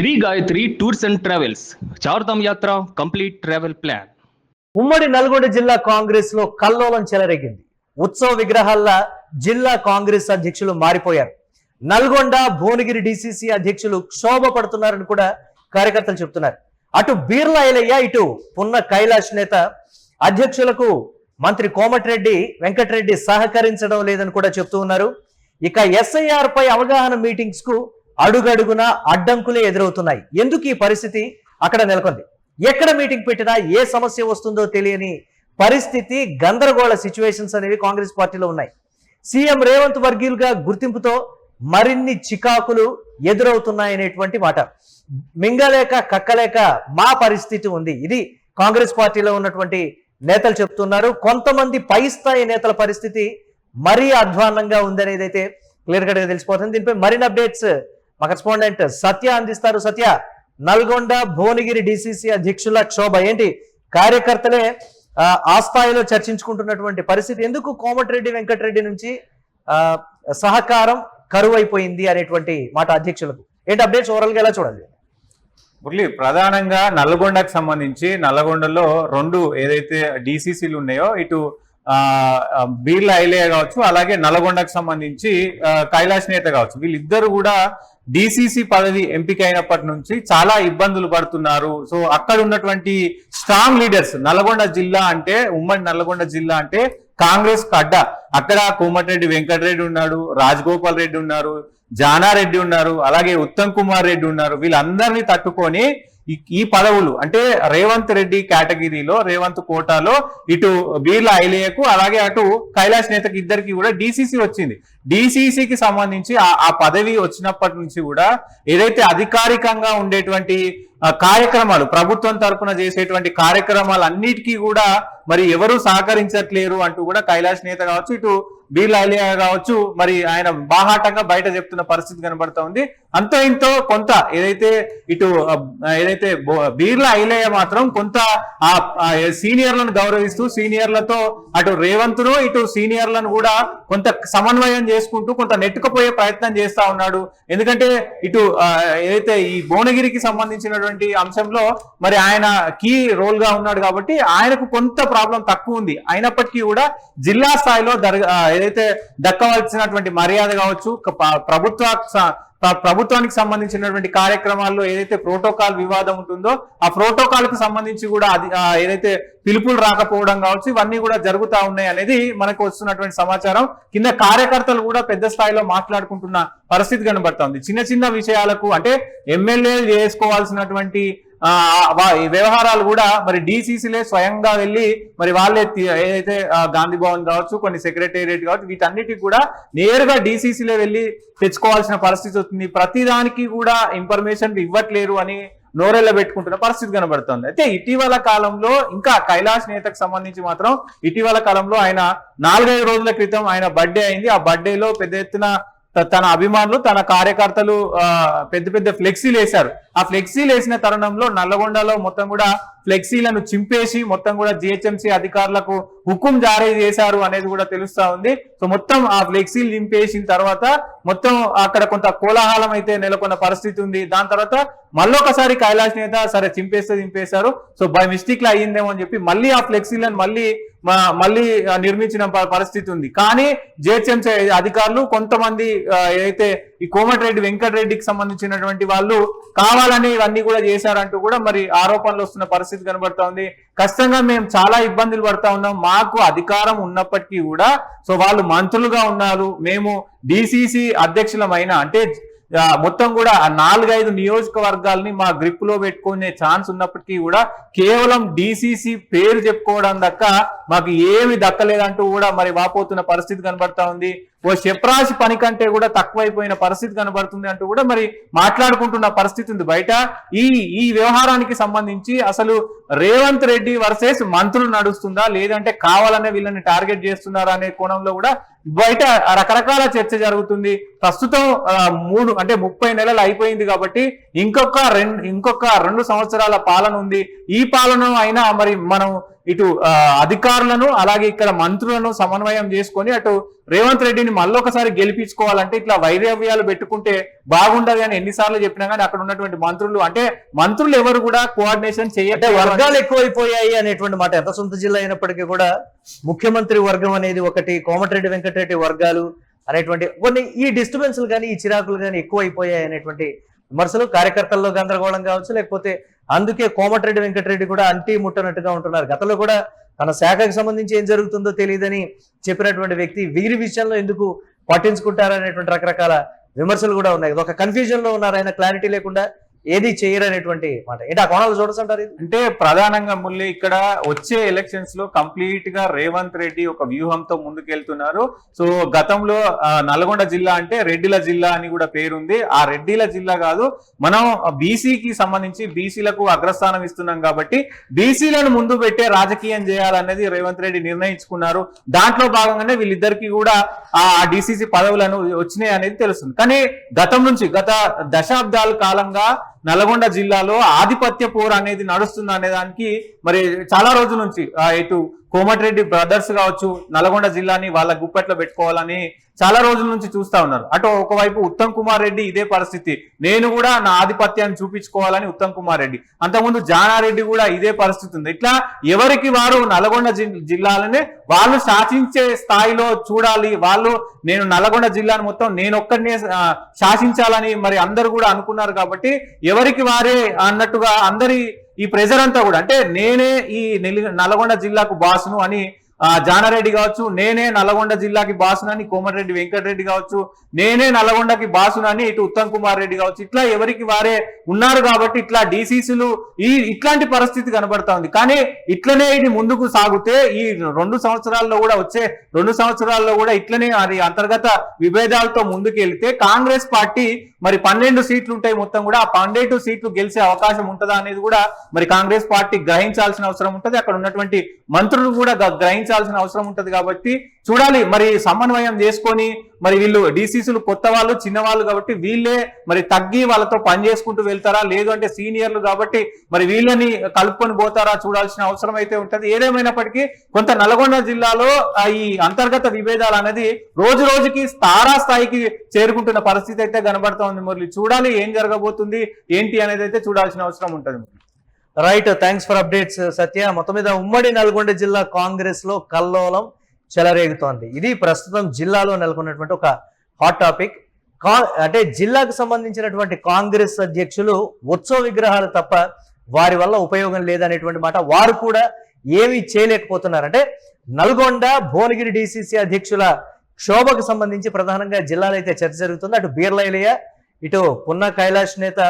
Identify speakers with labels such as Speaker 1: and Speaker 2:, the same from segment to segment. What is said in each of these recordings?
Speaker 1: Shri Gayatri tours and travels Chardham యాత్ర complete travel plan.
Speaker 2: ఉమ్మడి నల్గొండ జిల్లా కాంగ్రెస్ లో కల్లోలం చెలరేగింది. ఉత్సవ విగ్రహాల జిల్లా కాంగ్రెస్ అధ్యక్షులు మారిపోయారు. నల్గొండ భువనగిరి డిసిసి అధ్యక్షులు క్షోభ పడుతున్నారని కూడా కార్యకర్తలు చెప్తున్నారు. అటు బీర్లా ఐలయ్య, ఇటు పున్న కైలాష్ నేత అధ్యక్షులకు మంత్రి కోమటిరెడ్డి వెంకటరెడ్డి సహకరించడం లేదని కూడా చెప్తూ ఉన్నారు. ఇక ఎస్ఐఆర్ పై అవగాహన మీటింగ్స్ కు అడుగడుగున అడ్డంకులే ఎదురవుతున్నాయి. ఎందుకు ఈ పరిస్థితి అక్కడ నెలకొంది? ఎక్కడ మీటింగ్ పెట్టినా ఏ సమస్య వస్తుందో తెలియని పరిస్థితి, గందరగోళ సిచ్యువేషన్స్ అనేవి కాంగ్రెస్ పార్టీలో ఉన్నాయి. సీఎం రేవంత్ వర్గీయులుగా గుర్తింపుతో మరిన్ని చికాకులు ఎదురవుతున్నాయనేటువంటి మాట. మింగలేక కక్కలేక మా పరిస్థితి ఉంది. ఇది కాంగ్రెస్ పార్టీలో ఉన్నటువంటి నేతలు చెప్తున్నారు. కొంతమంది పై స్థాయి నేతల పరిస్థితి మరీ అధ్వాన్నంగా ఉందనేది అయితే క్లియర్ కట్ గా తెలిసిపోతుంది. దీనిపై మరిన్ని అప్డేట్స్ మా కరెస్పాండెంట్ సత్య అందిస్తారు. సత్య, నల్గొండ భువనగిరి డిసిసి అధ్యక్షుల క్షోభ ఏంటి? కార్యకర్తలే ఆ స్థాయిలో చర్చించుకుంటున్నటువంటి పరిస్థితి. ఎందుకు కోమటిరెడ్డి వెంకటరెడ్డి నుంచి సహకారం కరువైపోయింది అనేటువంటి మాట అధ్యక్షులకు? ఏంటి అప్డేట్స్? ఓవరాల్ గా ఎలా చూడాలి?
Speaker 3: మురళి, ప్రధానంగా నల్గొండకు సంబంధించి నల్గొండలో రెండు ఏదైతే డిసిసిలు ఉన్నాయో, ఇటు బీర్లా ఐలయ్య కావచ్చు, అలాగే నల్గొండకు సంబంధించి కైలాష్ నేత కావచ్చు, వీళ్ళిద్దరు కూడా డిసిసి పదవి ఎంపిక అయినప్పటి నుంచి చాలా ఇబ్బందులు పడుతున్నారు. సో అక్కడ ఉన్నటువంటి స్ట్రాంగ్ లీడర్స్, నల్గొండ జిల్లా అంటే, ఉమ్మడి నల్గొండ జిల్లా అంటే కాంగ్రెస్ అడ్డ. అక్కడ కోమటిరెడ్డి వెంకటరెడ్డి ఉన్నాడు, రాజగోపాల్ రెడ్డి ఉన్నారు, జానారెడ్డి ఉన్నారు, అలాగే ఉత్తమ్ కుమార్ రెడ్డి ఉన్నారు. వీళ్ళందరినీ తట్టుకొని ఈ పదవులు అంటే రేవంత్ రెడ్డి కేటగిరీలో, రేవంత్ కోటాలో ఇటు బీర్లా ఐలయ్యకు అలాగే అటు కైలాష్ నేతకి ఇద్దరికి కూడా డిసిసి వచ్చింది. డిసిసికి సంబంధించి ఆ పదవి వచ్చినప్పటి నుంచి కూడా ఏదైతే అధికారికంగా ఉండేటువంటి కార్యక్రమాలు, ప్రభుత్వం తరఫున చేసేటువంటి కార్యక్రమాలు అన్నిటికీ కూడా మరి ఎవరు సహకరించట్లేరు అంటూ కూడా కైలాష్ నేత కావచ్చు, ఇటు బీర్లా ఐలయ్య కావచ్చు, మరి ఆయన బాహాటంగా బయట చెప్తున్న పరిస్థితి కనబడతా ఉంది. అంతో ఇంతో కొంత ఏదైతే బీర్లా ఐలయ్య మాత్రం కొంత సీనియర్లను గౌరవిస్తూ, సీనియర్లతో అటు రేవంత్ను ఇటు సీనియర్లను కూడా కొంత సమన్వయం చేసుకుంటూ కొంత నెట్టుకుపోయే ప్రయత్నం చేస్తా ఉన్నాడు. ఎందుకంటే ఇటు ఏదైతే ఈ భువనగిరికి సంబంధించినటువంటి అంశంలో మరి ఆయన కీ రోల్ గా ఉన్నాడు కాబట్టి ఆయనకు కొంత ప్రాబ్లం తక్కువ ఉంది. అయినప్పటికీ కూడా జిల్లా స్థాయిలో ఏదైతే దక్కవలసినటువంటి మర్యాద కావచ్చు, ప్రభుత్వానికి సంబంధించినటువంటి కార్యక్రమాల్లో ఏదైతే ప్రోటోకాల్ వివాదం ఉంటుందో ఆ ప్రోటోకాల్ కు సంబంధించి కూడా ఏదైతే పిలుపులు రాకపోవడం కావచ్చు, ఇవన్నీ కూడా జరుగుతా ఉన్నాయి అనేది మనకు వస్తున్నటువంటి సమాచారం. కింద కార్యకర్తలు కూడా పెద్ద స్థాయిలో మాట్లాడుకుంటున్న పరిస్థితి కనబడుతుంది. చిన్న చిన్న విషయాలకు అంటే ఎమ్మెల్యేలు చేసుకోవాల్సినటువంటి వ్యవహారాలు కూడా మరి డిసిసిలే స్వయంగా వెళ్ళి మరి వాళ్ళే ఏదైతే గాంధీ భవన్ కావచ్చు, కొన్ని సెక్రటేరియట్ కావచ్చు, వీటన్నిటికి కూడా నేరుగా డిసిసిలే వెళ్ళి తెచ్చుకోవాల్సిన పరిస్థితి వస్తుంది. ప్రతిదానికి కూడా ఇన్ఫర్మేషన్ ఇవ్వట్లేరు అని నోరెళ్ళ పెట్టుకుంటున్న పరిస్థితి కనబడుతుంది. అయితే ఇటీవల కాలంలో ఇంకా కైలాష్ నేతకు సంబంధించి మాత్రం ఇటీవల కాలంలో ఆయన 4-5 రోజుల క్రితం ఆయన బర్త్డే అయింది. ఆ బర్త్డేలో పెద్ద ఎత్తున తన అభిమానులు, తన కార్యకర్తలు పెద్ద పెద్ద ఫ్లెక్సీలు వేశారు. ఆ ఫ్లెక్సీలు వేసిన తరుణంలో నల్లగొండలో మొత్తం కూడా ఫ్లెక్సీలను చింపేసి మొత్తం కూడా జిహెచ్ఎంసీ అధికారులకు హుకుం జారీ చేశారు అనేది కూడా తెలుస్తా ఉంది. సో మొత్తం ఆ ఫ్లెక్సీలు చింపేసిన తర్వాత మొత్తం అక్కడ కొంత కోలాహలం అయితే నెలకొన్న పరిస్థితి ఉంది. దాని తర్వాత మళ్ళొకసారి కైలాష్ నేత సరే చింపేశారు, సో బై మిస్టేక్ లా అయ్యిందేమో అని చెప్పి మళ్ళీ ఆ ఫ్లెక్సీలను మళ్ళీ నిర్మించిన పరిస్థితి ఉంది. కానీ జిహెచ్ఎంసీ అధికారులు కొంతమంది ఏదైతే ఈ కోమటిరెడ్డి వెంకటరెడ్డికి సంబంధించినటువంటి వాళ్ళు కావాలని ఇవన్నీ కూడా చేశారంటూ కూడా మరి ఆరోపణలు వస్తున్న పరిస్థితి కనబడతా ఉంది. ఖచ్చితంగా మేము చాలా ఇబ్బందులు పడతా ఉన్నాం, మాకు అధికారం ఉన్నప్పటికీ కూడా సో వాళ్ళు మంత్రులుగా ఉన్నారు, మేము డిసిసి అధ్యక్షులమైన అంటే మొత్తం కూడా 4-5 నియోజకవర్గాల్ని మా గ్రిప్ లో పెట్టుకునే ఛాన్స్ ఉన్నప్పటికీ కూడా కేవలం డిసిసి పేరు చెప్పుకోవడం దక్క మాకు ఏమి దక్కలేదంటూ కూడా మరి వాపోతున్న పరిస్థితి కనబడతా ఉంది. ఓ చెప్రాసి పని కంటే కూడా తక్కువైపోయిన పరిస్థితి కనబడుతుంది అంటూ కూడా మరి మాట్లాడుకుంటున్న పరిస్థితి ఉంది బయట. ఈ వ్యవహారానికి సంబంధించి అసలు రేవంత్ రెడ్డి వర్సెస్ మంత్రులు నడుస్తుందా, లేదంటే కావాలనే వీళ్ళని టార్గెట్ చేస్తున్నారా అనే కోణంలో కూడా బయట రకరకాల చర్చ జరుగుతుంది. ప్రస్తుతం 30 నెలలు అయిపోయింది కాబట్టి ఇంకొక 2 సంవత్సరాల పాలన ఉంది. ఈ పాలన అయినా మరి మనం ఇటు అధికారులను అలాగే ఇక్కడ మంత్రులను సమన్వయం చేసుకొని అటు రేవంత్ రెడ్డిని మళ్ళొకసారి గెలిపించుకోవాలంటే ఇట్లా వైరవ్యాలు పెట్టుకుంటే బాగుండదు అని ఎన్నిసార్లు చెప్పినా కానీ అక్కడ ఉన్నటువంటి మంత్రులు ఎవరు కూడా కోఆర్డినేషన్
Speaker 2: అంటే వర్గాలు ఎక్కువైపోయాయి అనేటువంటి మాట. ఎంత సొంత జిల్లా అయినప్పటికీ కూడా ముఖ్యమంత్రి వర్గం అనేది ఒకటి, కోమటిరెడ్డి వెంకటరెడ్డి వర్గాలు అనేటువంటి కొన్ని ఈ డిస్టర్బెన్స్లు కానీ ఈ చిరాకులు కానీ ఎక్కువైపోయాయి అనేటువంటి విమర్శలు. కార్యకర్తల్లో గందరగోళం కావచ్చు, లేకపోతే అందుకే కోమటిరెడ్డి వెంకటరెడ్డి కూడా అంటీ ముట్టనట్టుగా ఉంటున్నారు. గతంలో కూడా తన శాఖకు సంబంధించి ఏం జరుగుతుందో తెలియదని చెప్పినటువంటి వ్యక్తి వీరి విషయంలో ఎందుకు పట్టించుకుంటారనేటువంటి రకరకాల విమర్శలు కూడా ఉన్నాయి. ఒక కన్ఫ్యూజన్ లో ఉన్నారు, ఆయన క్లారిటీ లేకుండా ఏది చేయరనేటువంటి మాట. ఏంటి ఆ కోణాలు చూడసంటారు?
Speaker 3: అంటే ప్రధానంగా ముల్లి ఇక్కడ వచ్చే ఎలక్షన్స్ లో కంప్లీట్ గా రేవంత్ రెడ్డి ఒక వ్యూహంతో ముందుకెళ్తున్నారు. సో గతంలో నల్గొండ జిల్లా అంటే రెడ్డిల జిల్లా అని కూడా పేరుంది. ఆ రెడ్డిల జిల్లా కాదు, మనం బీసీకి సంబంధించి బీసీలకు అగ్రస్థానం ఇస్తున్నాం కాబట్టి బీసీలను ముందు పెట్టే రాజకీయం చేయాలనేది రేవంత్ రెడ్డి నిర్ణయించుకున్నారు. దాంట్లో భాగంగానే వీళ్ళిద్దరికి కూడా ఆ డిసిసి పదవులను వచ్చినాయి అనేది తెలుస్తుంది. కానీ గత దశాబ్దాల కాలంగా నల్గొండ జిల్లాలో ఆధిపత్య పోరు అనేది నడుస్తుంది అనే దానికి మరి చాలా రోజుల నుంచి ఇటు కోమటిరెడ్డి బ్రదర్స్ కావచ్చు నల్గొండ జిల్లాని వాళ్ళ గుప్పెట్లో పెట్టుకోవాలని చాలా రోజుల నుంచి చూస్తా ఉన్నారు. అటు ఒకవైపు ఉత్తమ్ కుమార్ రెడ్డి ఇదే పరిస్థితి, నేను కూడా నా ఆధిపత్యాన్ని చూపించుకోవాలని ఉత్తమ్ కుమార్ రెడ్డి, అంతకుముందు జానారెడ్డి కూడా ఇదే పరిస్థితి ఉంది. ఇట్లా ఎవరికి వారు నల్గొండ జిల్లాలనే వాళ్ళు శాసించే స్థాయిలో చూడాలి, నేను నల్గొండ జిల్లాను మొత్తం నేనొక్కడినే శాసించాలని మరి అందరు కూడా అనుకున్నారు. కాబట్టి ఎవరికి వారే అన్నట్టుగా ఈ ప్రెజర్ అంతా కూడా అంటే నేనే ఈ నల్గొండ జిల్లాకు బాసును అని జానారెడ్డి కావచ్చు, నేనే నల్గొండ జిల్లాకి బాసునని కోమటిరెడ్డి వెంకటరెడ్డి కావచ్చు, నేనే నల్గొండకి బాసునని ఇటు ఉత్తమ్ కుమార్ రెడ్డి కావచ్చు, ఇట్లా ఎవరికి వారే ఉన్నారు. కాబట్టి ఇట్లా డిసిసిలు ఇట్లాంటి పరిస్థితి కనబడతా ఉంది. కానీ ఇట్లనే ఇది ముందుకు సాగితే ఈ 2 సంవత్సరాల్లో కూడా వచ్చే 2 సంవత్సరాల్లో కూడా ఇట్లనే అది అంతర్గత విభేదాలతో ముందుకు వెళ్తే కాంగ్రెస్ పార్టీ మరి 12 సీట్లు ఉంటాయి మొత్తం కూడా, ఆ 12 సీట్లు గెలిచే అవకాశం ఉంటుందా అనేది కూడా మరి కాంగ్రెస్ పార్టీ గ్రహించాల్సిన అవసరం ఉంటుంది. అక్కడ ఉన్నటువంటి మంత్రులు కూడా గ్రహించాల్సిన అవసరం ఉంటుంది. కాబట్టి చూడాలి మరి సమన్వయం చేసుకొని మరి వీళ్ళు డిసిసిలు కొత్త వాళ్ళు చిన్న వాళ్ళు కాబట్టి వీళ్ళే మరి తగ్గి వాళ్ళతో పని చేసుకుంటూ వెళ్తారా, లేదు అంటే సీనియర్లు కాబట్టి మరి వీళ్ళని కలుపుకొని పోతారా చూడాల్సిన అవసరం అయితే ఉంటుంది. ఏదేమైనప్పటికీ కొంత నల్గొండ జిల్లాలో ఈ అంతర్గత విభేదాలు అనేది రోజు రోజుకి తారాస్థాయికి చేరుకుంటున్న పరిస్థితి అయితే కనబడుతోంది. మురళి చూడాలి ఏం జరగబోతుంది ఏంటి అనేది అయితే చూడాల్సిన అవసరం ఉంటుంది.
Speaker 2: రైట్, థ్యాంక్స్ ఫర్ అప్డేట్స్ సత్య. మొత్తం మీద ఉమ్మడి నల్గొండ జిల్లా కాంగ్రెస్ లో కల్లోలం చెలరేగుతోంది. ఇది ప్రస్తుతం జిల్లాలో నెలకొన్నటువంటి ఒక హాట్ టాపిక్. అంటే జిల్లాకు సంబంధించినటువంటి కాంగ్రెస్ అధ్యక్షులు ఉత్సవ విగ్రహాలు తప్ప వారి వల్ల ఉపయోగం లేదనేటువంటి మాట. వారు కూడా ఏమీ చేయలేకపోతున్నారు. అంటే నల్గొండ భువనగిరి డిసిసి అధ్యక్షుల క్షోభకు సంబంధించి ప్రధానంగా జిల్లాలో అయితే చర్చ జరుగుతుంది. అటు బీర్లైలయ్య, ఇటు పున్న కైలాష్ నేత.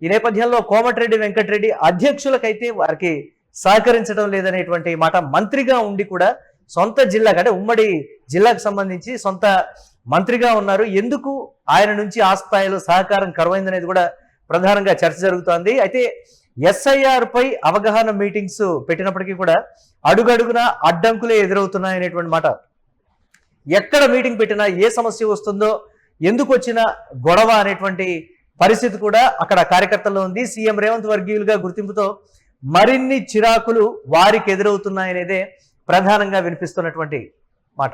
Speaker 2: ఈ నేపథ్యంలో కోమటిరెడ్డి వెంకటరెడ్డి అధ్యక్షులకైతే వారికి సహకరించడం లేదనేటువంటి మాట. మంత్రిగా ఉండి కూడా సొంత జిల్లాకు అంటే ఉమ్మడి జిల్లాకు సంబంధించి సొంత మంత్రిగా ఉన్నారు, ఎందుకు ఆయన నుంచి ఆ స్థాయిలో సహకారం కరువైందనేది కూడా ప్రధానంగా చర్చ జరుగుతోంది. అయితే ఎస్ఐఆర్ పై అవగాహన మీటింగ్స్ పెట్టినప్పటికీ కూడా అడుగడుగున అడ్డంకులే ఎదురవుతున్నాయనేటువంటి మాట. ఎక్కడ మీటింగ్ పెట్టినా ఏ సమస్య వస్తుందో, ఎందుకు వచ్చిన గొడవ అనేటువంటి పరిస్థితి కూడా అక్కడ కార్యకర్తల్లో ఉంది. సీఎం రేవంత్ వర్గీయులుగా గుర్తింపుతో మరిన్ని చిరాకులు వారికి ఎదురవుతున్నాయనేదే ప్రధానంగా వినిపిస్తున్నటువంటి మాట.